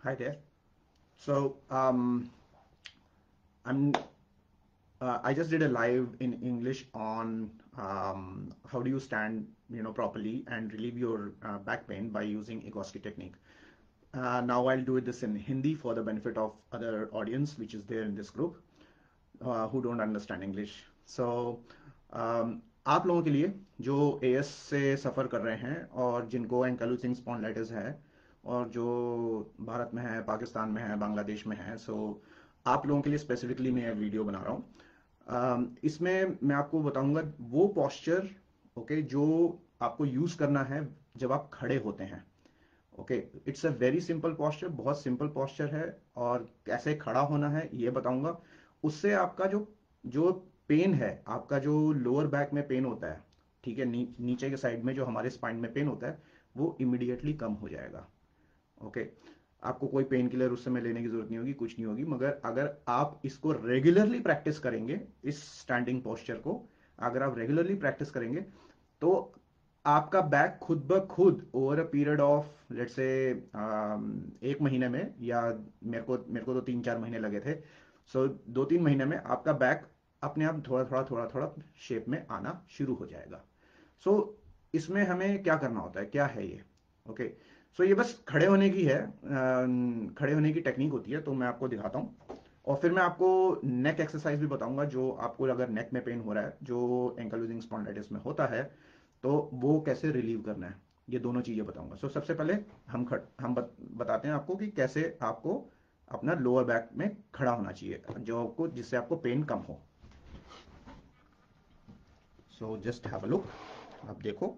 Hi there. So I'm I just did a live in English on how do you stand, properly and relieve your back pain by using Vygotsky technique. Now I'll do this in Hindi for the benefit of other audience which is there in this group who don't understand English. So आप लोगों के लिए जो as से सफ़र कर रहे हैं और जिनको एंकाइलोसिंग स्पॉन्डिलाइटिस है और जो भारत में है, पाकिस्तान में है, बांग्लादेश में है, सो आप लोगों के लिए स्पेसिफिकली मैं वीडियो बना रहा हूँ। इसमें मैं आपको बताऊंगा वो पॉस्चर, ओके, जो आपको यूज करना है जब आप खड़े होते हैं। Okay, it's a very simple posture, बहुत सिंपल पॉस्चर है, और कैसे खड़ा होना है ये बताऊंगा। उससे आपका जो जो पेन है, आपका जो लोअर बैक में पेन होता है, ठीक है, नीचे के साइड में जो हमारे स्पाइन में पेन होता है, वो इमिडिएटली कम हो जाएगा। ओके, आपको कोई पेन किलर उस समय लेने की जरूरत नहीं होगी, कुछ नहीं होगी, मगर अगर आप इसको रेगुलरली प्रैक्टिस करेंगे, इस स्टैंडिंग पोस्चर को अगर आप रेगुलरली प्रैक्टिस करेंगे, तो आपका बैक खुद ब खुद over a period of let's say 1 महीने में, या मेरे को तो 3-4 महीने लगे थे, सो 2-3 महीने में आपका बैक अपने आप थोड़ा थोड़ा थोड़ा थोड़ा शेप में आना शुरू हो जाएगा। सो इसमें हमें क्या करना होता है, क्या है ये? ओके, सो ये बस खड़े होने की है, खड़े होने की टेक्निक होती है, तो मैं आपको दिखाता हूँ। और फिर मैं आपको नेक एक्सरसाइज भी बताऊंगा, जो आपको अगर नेक में पेन हो रहा है, जो एंकलोजिंग स्पॉन्डिलाइटिस में होता है, तो वो कैसे रिलीव करना है, ये दोनों चीजें बताऊंगा। सो सबसे पहले बताते हैं आपको कि कैसे आपको अपना लोअर बैक में खड़ा होना चाहिए, जो आपको जिससे आपको पेन कम हो। So just have a look, आप देखो।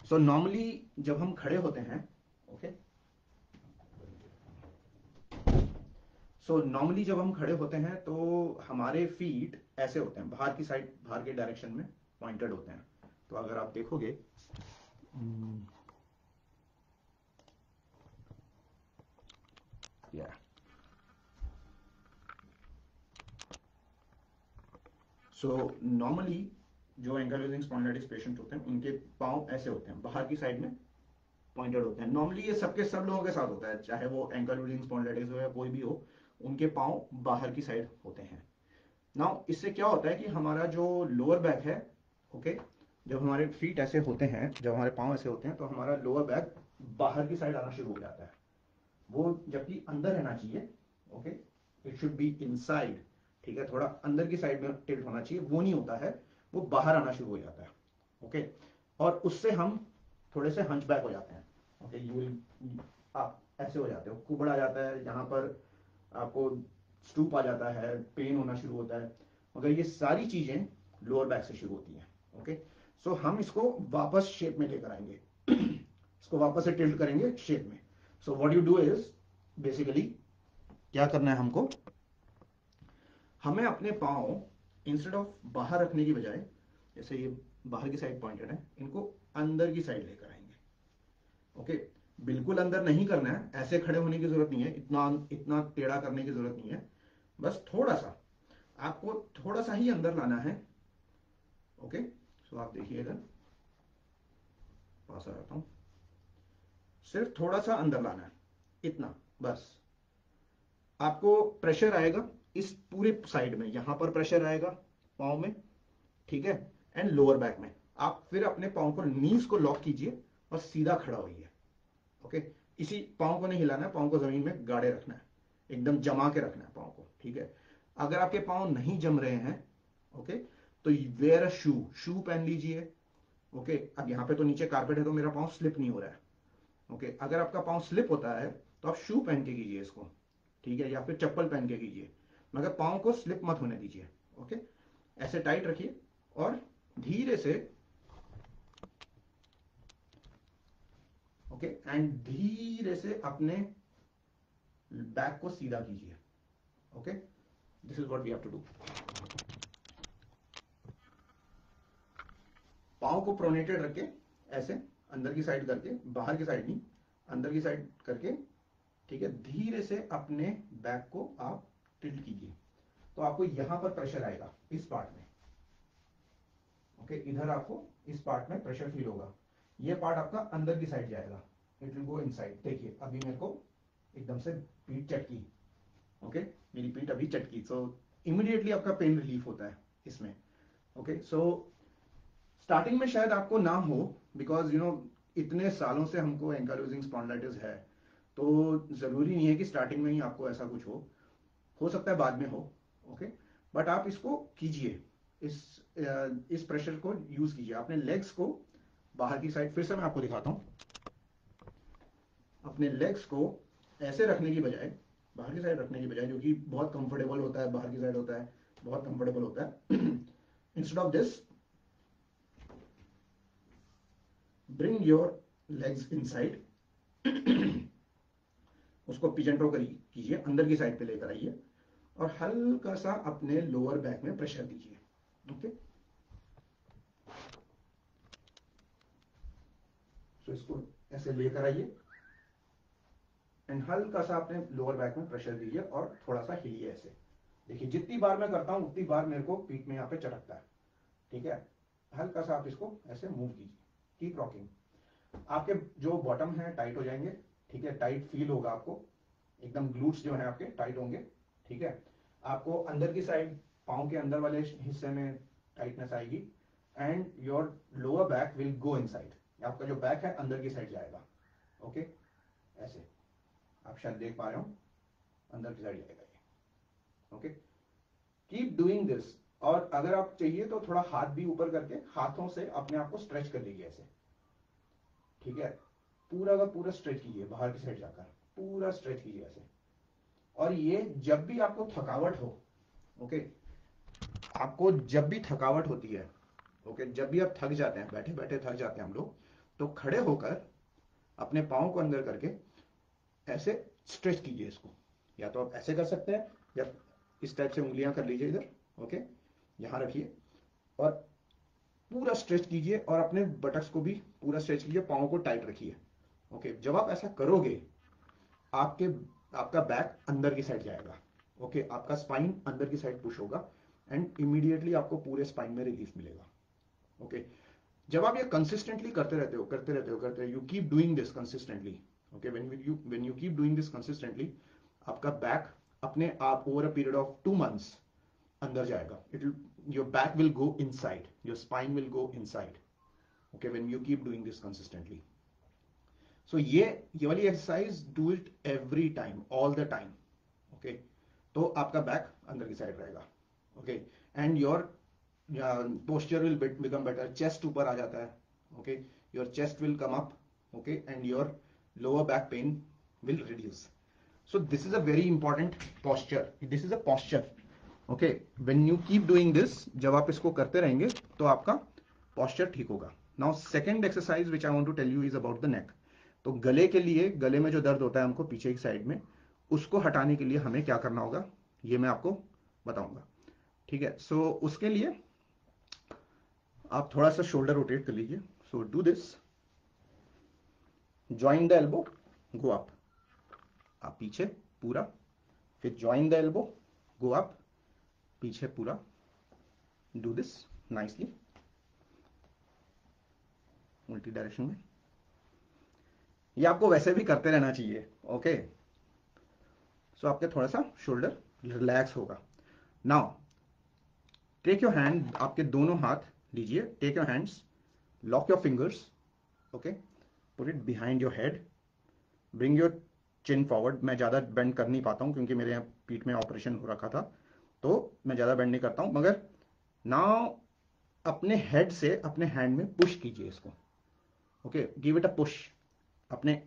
सो नॉर्मली जब हम खड़े होते हैं, ओके, सो नॉर्मली जब हम खड़े होते हैं तो हमारे फीट ऐसे होते हैं, बाहर की साइड, बाहर के डायरेक्शन में पॉइंटेड होते हैं। तो अगर आप देखोगे, या सो नॉर्मली जो एंकलोजिंग स्पॉन्डिलाइटिस पेशेंट होते हैं, उनके पाँव ऐसे होते हैं, बाहर की साइड में पॉइंटेड होते हैं। नॉर्मली ये सबके सब लोगों के साथ होता है, चाहे वो एंकलोजिंग स्पॉन्डिलाइटिस हो या कोई भी हो, उनके पाँव बाहर की साइड होते हैं। नाउ इससे क्या होता है कि हमारा जो लोअर बैक है, ओके, जब हमारे फीट ऐसे होते हैं, जब हमारे पाँव ऐसे होते हैं, तो हमारा लोअर बैक बाहर की साइड आना शुरू हो जाता है। वो जबकि अंदर रहना चाहिए, okay, it should be inside, ठीक है, थोड़ा अंदर की साइड में टिल्ट होना चाहिए, वो नहीं होता है, वो बाहर आना शुरू हो जाता है। ओके, और उससे हम थोड़े से हंच बैक हो जाते हैं। ओके, यू विल, आप ऐसे हो जाते हो, कुबड़ आ जाता है, यहाँ पर आपको स्टूप आ जाता है, पेन होना शुरू होता है, मगर ये सारी चीजें लोअर बैक से शुरू होती हैं। ओके, सो हम इसको वापस शेप में लेकर आएंगे, इसको वापस से टिल्ट करेंगे शेप में। So what you do is, basically क्या करना है हमको, हमें अपने पाँव इंस्टेड ऑफ बाहर रखने की बजाय, जैसे ये बाहर की साइड पॉइंटेड है, इनको अंदर की साइड लेकर आएंगे। ओके, बिल्कुल अंदर नहीं करना है, ऐसे खड़े होने की जरूरत नहीं है, इतना इतना टेढ़ा करने की जरूरत नहीं है, बस थोड़ा सा आपको थोड़ा सा ही अंदर लाना है। ओके, सो आप देखिए, इधर पास आ जाता हूं, सिर्फ थोड़ा सा अंदर लाना है, इतना बस। आपको प्रेशर आएगा इस पूरे साइड में, यहां पर प्रेशर आएगा पाँव में, ठीक है, एंड लोअर बैक में। आप फिर अपने पाँव को, नीज को लॉक कीजिए और सीधा खड़ा होइए। ओके, इसी पाँव को नहीं हिलाना है, पाँव को जमीन में गाड़े रखना है, एकदम जमा के रखना है पाँव को, ठीक है। अगर आपके पाँव नहीं जम रहे हैं, ओके, तो वेयर अ शू, शू पहन लीजिए। ओके, अब यहाँ पे तो नीचे कारपेट है तो मेरा पाँव स्लिप नहीं हो रहा है। ओके, अगर आपका पाँव स्लिप होता है तो आप शू पहन के कीजिए इसको, ठीक है, या फिर चप्पल पहन के कीजिए, मगर पाँव को स्लिप मत होने दीजिए। ओके, ऐसे टाइट रखिए और धीरे से, ओके, एंड धीरे से अपने बैक को सीधा कीजिए। Okay, this is what we have to do. पाँव को प्रोनेटेड रख के, ऐसे अंदर की साइड करके, बाहर की साइड नहीं, अंदर की साइड करके, ठीक है, धीरे से अपने बैक को आप टिल्ट कीजिए, तो आपको यहां पर प्रेशर आएगा इस पार्ट में। ओके, इधर आपको इस पार्ट में प्रेशर फील होगा, ये पार्ट आपका अंदर की साइड जाएगा, इट विल गो इनसाइड। देखिए अभी मेरे को एकदम से पीठ चटकी, ओके, मेरी पीठ अभी चटकी, सो इमीडिएटली आपका पेन रिलीफ होता है इसमें। ओके, सो स्टार्टिंग में शायद आपको ना हो, बिकॉज इतने सालों से हमको एंकालोजिंग स्पॉन्डिलाइटिस है, तो जरूरी नहीं है कि स्टार्टिंग में ही आपको ऐसा कुछ हो सकता है बाद में हो। ओके, बट आप इसको कीजिए, इस इस प्रेशर को यूज कीजिए। अपने लेग्स को बाहर की साइड, फिर से मैं आपको दिखाता हूं, अपने लेग्स को ऐसे रखने की बजाय, बाहर की साइड रखने की बजाय, जो कि बहुत कंफर्टेबल होता है, बाहर की साइड होता है, बहुत कंफर्टेबल होता है। Instead of this, bring your legs inside, उसको पिजन टो कीजिए, अंदर की साइड पे लेकर आइए और हल्का सा अपने लोअर बैक में प्रेशर दीजिए। ओके, तो इसको ऐसे लेकर आइए एंड हल्का सा अपने लोअर बैक में प्रेशर दीजिए और थोड़ा सा हिलिए ऐसे। देखिए जितनी बार मैं करता हूं उतनी बार मेरे को पीठ में यहाँ पे चटकता है, ठीक है। हल्का सा आप इसको ऐसे मूव कीजिए, कीप रॉकिंग। आपके जो बॉटम है टाइट हो जाएंगे, ठीक है, टाइट फील होगा आपको, एकदम ग्लूट्स जो है आपके टाइट होंगे, ठीक है। आपको अंदर की साइड, पाँव के अंदर वाले हिस्से में टाइटनेस आएगी and your lower back will go inside. आपका जो बैक है अंदर की साइड जाएगा। ओके, ऐसे आप शायद देख पा रहे हो, अंदर की साइड जाएगा ये। Okay, keep doing this. और अगर आप चाहिए तो थोड़ा हाथ भी ऊपर करके हाथों से अपने आप को स्ट्रेच कर लीजिए ऐसे, ठीक है। पूरा का पूरा स्ट्रेच कीजिए, बाहर की साइड जाकर पूरा स्ट्रेच कीजिए ऐसे। और ये जब भी आपको थकावट हो, ओके, आपको जब भी थकावट होती है, ओके, जब भी आप थक जाते हैं, बैठे बैठे थक जाते हैं हम लोग, तो खड़े होकर अपने पाँव को अंदर करके ऐसे स्ट्रेच कीजिए इसको। या तो आप ऐसे कर सकते हैं या इस टाइप से उंगलियां कर लीजिए इधर, ओके, यहां रखिए और पूरा स्ट्रेच कीजिए और अपने बटक्स को भी पूरा स्ट्रेच कीजिए, पाँव को टाइट रखिए। ओके, जब आप ऐसा करोगे आपके आपका बैक अंदर की साइड जाएगा, ओके, आपका स्पाइन अंदर की साइड पुश होगा एंड इमीडिएटली आपको पूरे स्पाइन में रिलीफ मिलेगा। ओके, जब आप ये कंसिस्टेंटली करते रहते हो, you keep doing this consistently. Okay, when you keep doing this consistently, आपका बैक अपने आप over a period of 2 months अंदर जाएगा। Your back will go inside, your spine will go inside. Okay, when you keep doing this consistently. So ये वाली exercise do it every time, all the time. Okay, तो आपका back अंदर की side रहेगा। Okay, and your posture will become better, chest ऊपर आ जाता है। Okay, your chest will come up, okay, and your lower back pain will reduce. So this is a very important posture. This is a posture. Okay. When you keep doing this, जब आप इसको करते रहेंगे तो आपका posture ठीक होगा. Now second exercise which I want to tell you is about the neck. तो गले के लिए, गले में जो दर्द होता है हमको पीछे की साइड में, उसको हटाने के लिए हमें क्या करना होगा ये मैं आपको बताऊंगा, ठीक है। सो उसके लिए आप थोड़ा सा शोल्डर रोटेट कर लीजिए। So do this, join the elbow, go up, आप पीछे पूरा, फिर join the elbow, go up, पीछे पूरा, डू दिस नाइसली, उल्टी डायरेक्शन में। ये आपको वैसे भी करते रहना चाहिए, ओके। सो आपके थोड़ा सा शोल्डर रिलैक्स होगा। नाउ टेक योर हैंड, आपके दोनों हाथ लीजिए, take your hands, lock your fingers, okay, put it behind your head, bring your chin forward. मैं ज़्यादा बेंड कर नहीं पाता हूँ क्योंकि मेरे यहाँ पीठ में ऑपरेशन हो रखा था, तो मैं ज़्यादा बेंड नहीं करता हूँ, मगर नाउ अपने हेड से अपने हैंड में पुश कीजिए इसको। Okay, give it a push अपने,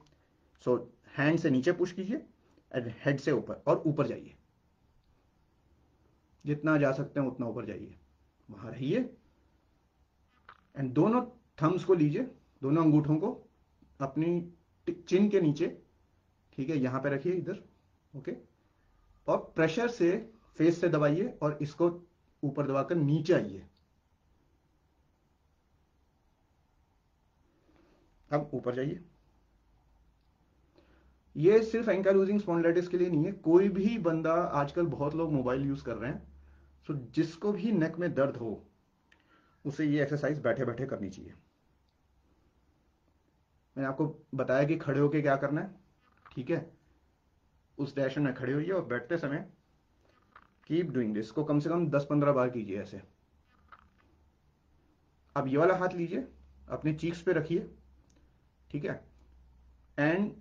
सो हैंड से नीचे पुश कीजिए एंड हेड से ऊपर, और ऊपर जाइए, जितना जा सकते हैं उतना ऊपर जाइए, वहां रहिए एंड दोनों थम्स को लीजिए, दोनों अंगूठों को अपनी चिन के नीचे, ठीक है, यहां पे रखिए इधर, ओके, और प्रेशर से फेस से दबाइए और इसको ऊपर दबाकर नीचे आइए। अब ऊपर जाइए। ये सिर्फ एंकाइलोजिंग स्पॉन्डिलाइटिस के लिए नहीं है, कोई भी बंदा, आजकल बहुत लोग मोबाइल यूज कर रहे हैं, सो जिसको भी नेक में दर्द हो उसे ये एक्सरसाइज बैठे बैठे करनी चाहिए। मैंने आपको बताया कि खड़े होके क्या करना है, ठीक है। उस डायरेक्शन में खड़े होइए और बैठते समय कीप डूइंग दिस को कम से कम 10-15 बार कीजिए ऐसे। अब ये वाला हाथ लीजिए, अपने चीक्स पे रखिए, ठीक है, एंड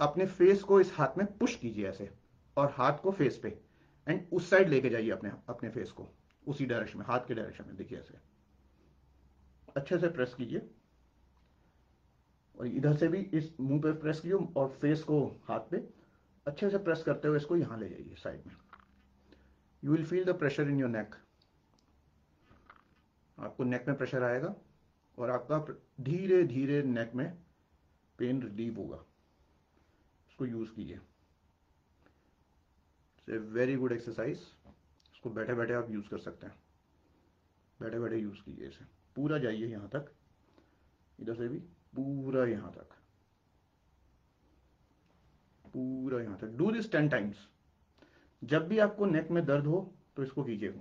अपने फेस को इस हाथ में पुश कीजिए ऐसे, और हाथ को फेस पे, एंड उस साइड लेके जाइए अपने अपने फेस को, उसी डायरेक्शन में, हाथ के डायरेक्शन में, देखिए ऐसे अच्छे से प्रेस कीजिए, और इधर से भी इस मुंह पे प्रेस कीजिए और फेस को हाथ पे अच्छे से प्रेस करते हुए इसको यहां ले जाइए साइड में। You will feel the pressure in your neck, आपको नेक में प्रेशर आएगा और आपका धीरे धीरे नेक में पेन रिलीव होगा। इसको यूज कीजिए, इट्स वेरी गुड एक्सरसाइज। इसको बैठे बैठे आप यूज कर सकते हैं, बैठे बैठे यूज कीजिए इसे। पूरा जाइए यहां तक, इधर से भी पूरा यहां तक, पूरा यहां तक। Do this 10 times. जब भी आपको नेक में दर्द हो तो इसको कीजिए।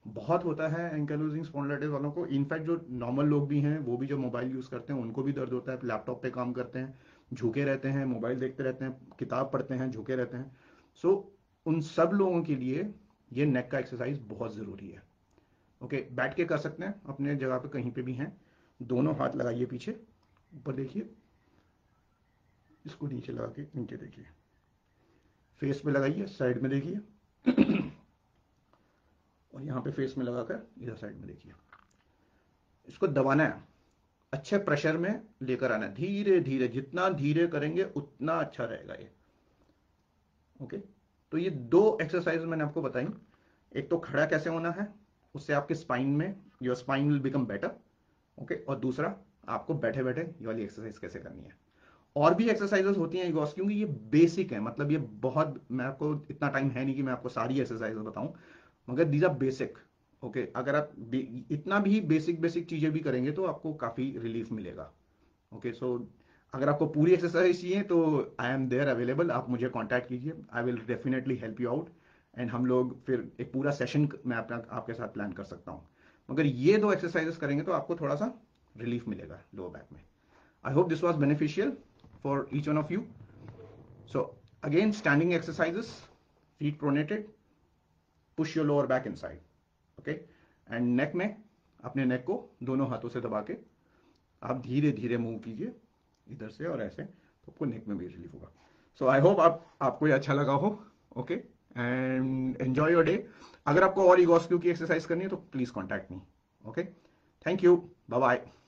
बहुत होता है एंकाइलोजिंग स्पॉन्डिलाइटिस वालों को, इनफैक्ट जो नॉर्मल लोग भी हैं, वो भी जो मोबाइल यूज करते हैं उनको भी दर्द होता है। लैपटॉप पे काम करते हैं, झुके रहते हैं, मोबाइल देखते रहते हैं, किताब पढ़ते हैं, झुके रहते हैं। सो उन सब लोगों के लिए ये नेक का एक्सरसाइज बहुत जरूरी है। ओके, बैठ के कर सकते हैं अपने जगह पे, कहीं पे भी हैं। दोनों हाथ लगाइए पीछे, ऊपर देखिए, इसको नीचे लगा के नीचे देखिए, फेस पे लगाइए, साइड में देखिए और यहाँ पे फेस में लगाकर इधर साइड में देखिए। इसको दबाना है, अच्छे प्रेशर में लेकर आना है, धीरे धीरे, जितना धीरे करेंगे उतना अच्छा रहेगा ये। ओके, तो ये 2 एक्सरसाइज मैंने आपको बताई। एक तो खड़ा कैसे होना है, उससे आपके स्पाइन में, your spine will become better. Okay, और दूसरा आपको बैठे बैठे ये वाली एक्सरसाइज कैसे करनी है। और भी एक्सरसाइजेस होती हैं इगोस, क्योंकि ये बेसिक है, मतलब ये बहुत, मैं आपको इतना टाइम है नहीं कि मैं आपको सारी एक्सरसाइजेस बताऊं, मगर दीज आर बेसिक। ओके, अगर आप इतना भी बेसिक बेसिक चीजें भी करेंगे तो आपको काफी रिलीफ मिलेगा। ओके, सो अगर आपको पूरी एक्सरसाइज चाहिए तो आई एम देयर अवेलेबल, आप मुझे कांटेक्ट कीजिए, I will definitely help you out, and हम लोग फिर एक पूरा सेशन मैं अपना आपके साथ प्लान कर सकता हूँ। मगर ये 2 एक्सरसाइजेस करेंगे तो आपको थोड़ा सा रिलीफ मिलेगा लोअर बैक में। I hope this was beneficial for each one of you. So again, standing exercises, feet pronated, push your lower back inside. Okay, and neck में अपने नेक को दोनों हाथों से दबा के आप धीरे धीरे मूव कीजिए इधर से और ऐसे, तो आपको नेक में भी रिलीफ होगा। सो आई होप आपको ये अच्छा लगा हो। Okay, and enjoy your day. अगर आपको और ईगोस्क्यू की एक्सरसाइज करनी है तो please contact me. Okay, thank you, bye bye.